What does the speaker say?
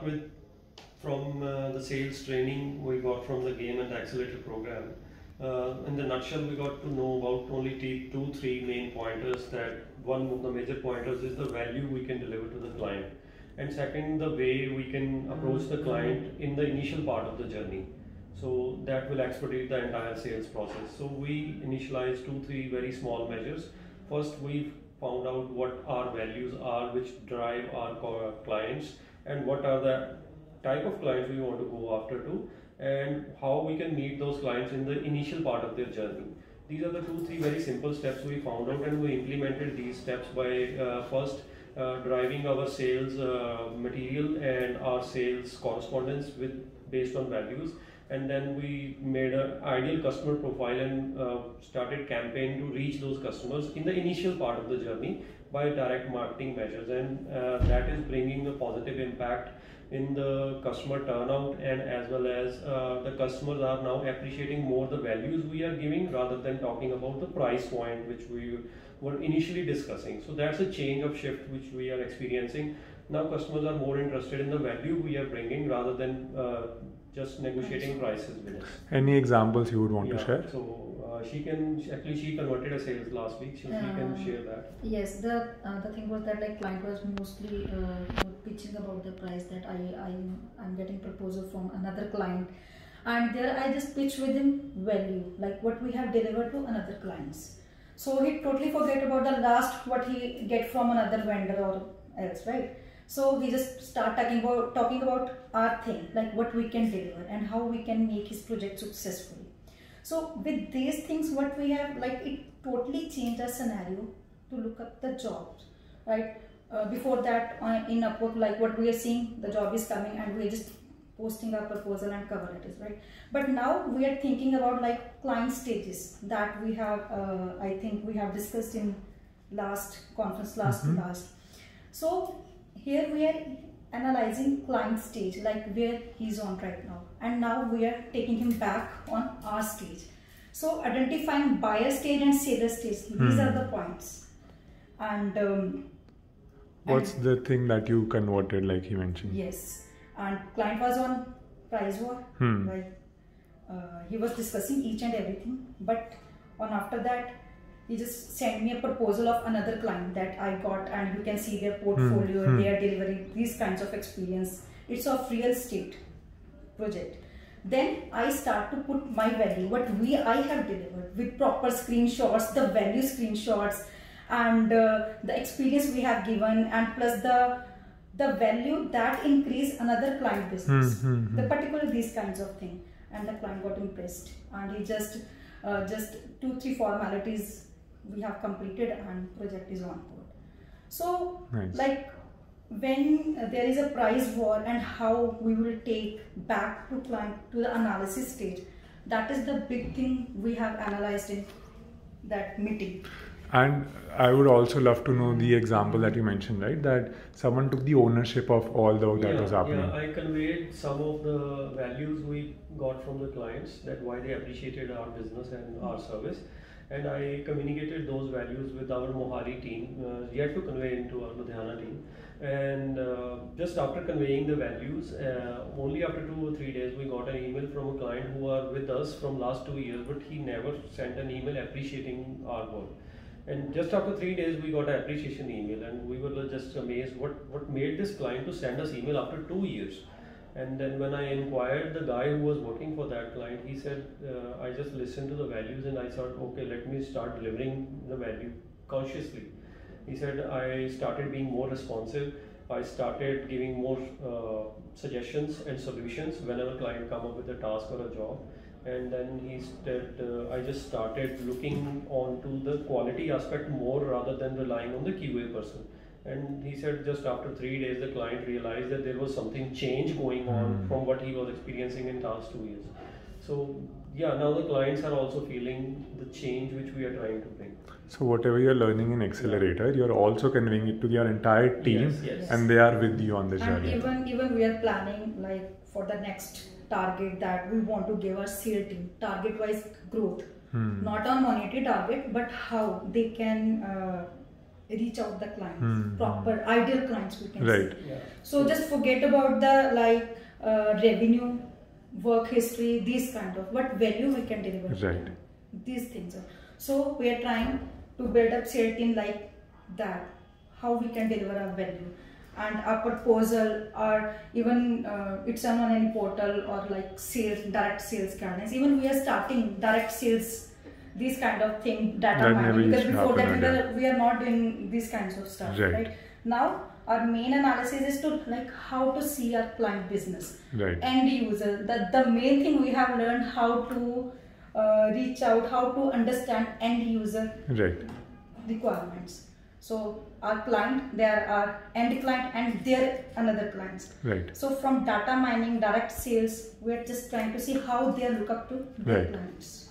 with from the sales training we got from the Game and the Accelerator program. In the nutshell, we got to know about only two, three main pointers. That one of the major pointers is the value we can deliver to the client, and second, the way we can approach the client in the initial part of the journey. So that will expedite the entire sales process. So we initialized two, three very small measures. First, we found out what our values are, which drive our clients, and what are the type of clients we want to go after to, and how we can meet those clients in the initial part of their journey. These are the two, three very simple steps we found out, and we implemented these steps by first driving our sales material and our sales correspondence based on values, and then we made an ideal customer profile and started campaign to reach those customers in the initial part of the journey by direct marketing measures, and that is bringing a positive impact in the customer turnout, and as well as the customers are now appreciating more the values we are giving rather than talking about the price point which we were initially discussing. So that's a change of shift which we are experiencing. Now customers are more interested in the value we are bringing rather than just negotiating prices with us. Any examples you would want to share? So she converted a sales last week. She can share that. Yes, the thing was that like client was mostly pitching about the price that I'm getting proposal from another client, and there I just pitch with him value, like what we have delivered to another clients. So he totally forget about the last what he get from another vendor or else, right? So he just start talking about our thing, like what we can deliver and how we can make his project successful. So with these things, what we have, like it totally changed our scenario to look up the jobs, right? Before that in Upwork, like what we are seeing, the job is coming and we are just posting our proposal and cover letters, right? But now we are thinking about like client stages that we have, I think we have discussed in last conference, last. So here we are analyzing client stage, like where he's on right now, and now we are taking him back on our stage. So identifying buyer stage and seller stage, these are the points. And what's the thing that you converted, like he mentioned? Yes, and client was on price war, right? He was discussing each and everything, but on after that he just sent me a proposal of another client that I got, and you can see their portfolio, they are delivering these kinds of experience. It's of real estate project. Then I start to put my value, what I have delivered with proper screenshots, the value screenshots, and the experience we have given, and plus the value that increase another client business. The particular these kinds of thing, and the client got impressed, and he just 2-3 formalities we have completed and project is on board. So nice. Like when there is a price war and how we will take back to client to the analysis stage, that is the big thing we have analyzed in that meeting. And I would also love to know the example that you mentioned, right? That someone took the ownership of all the work that was happening. Yeah, I conveyed some of the values we got from the clients, that why they appreciated our business and our service. And I communicated those values with our Mohali team, yet to convey into our Ludhiana team. And just after conveying the values, only after 2 or 3 days, we got an email from a client who are with us from last 2 years, but he never sent an email appreciating our work. And just after 3 days, we got an appreciation email, and we were just amazed what made this client to send us email after 2 years. And then when I inquired the guy who was working for that client, he said, I just listened to the values and I thought, okay, let me start delivering the value consciously. He said, I started being more responsive. I started giving more suggestions and solutions whenever client come up with a task or a job. And then he said, I just started looking onto the quality aspect more rather than relying on the QA person. And he said just after 3 days, the client realized that there was something change going on from what he was experiencing in past 2 years. So yeah, now the clients are also feeling the change which we are trying to bring. So whatever you're learning in Accelerator, you're also conveying it to your entire team, yes. And they are with you on this and journey. Even we are planning like for the next target that we want to give our sales team target-wise growth, not on monetary target, but how they can reach out the clients, proper ideal clients we can Right. say. Yeah. So just forget about the revenue, work history, these kind of, what value we can deliver. Right. These things. So we are trying to build up sales team like that, how we can deliver our value. And our proposal, or even it's on any portal or like sales, direct sales guidance. Even we are starting direct sales, these kind of thing, data That never mining. used Because to before happen that we are not doing these kinds of stuff, Right. right? Now our main analysis is to like how to see our client business, Right. end user. The main thing we have learned how to reach out, how to understand end user Right. requirements. So our client, there are end client and their another clients. Right. So from data mining, direct sales, we're just trying to see how they look up to their Right. clients.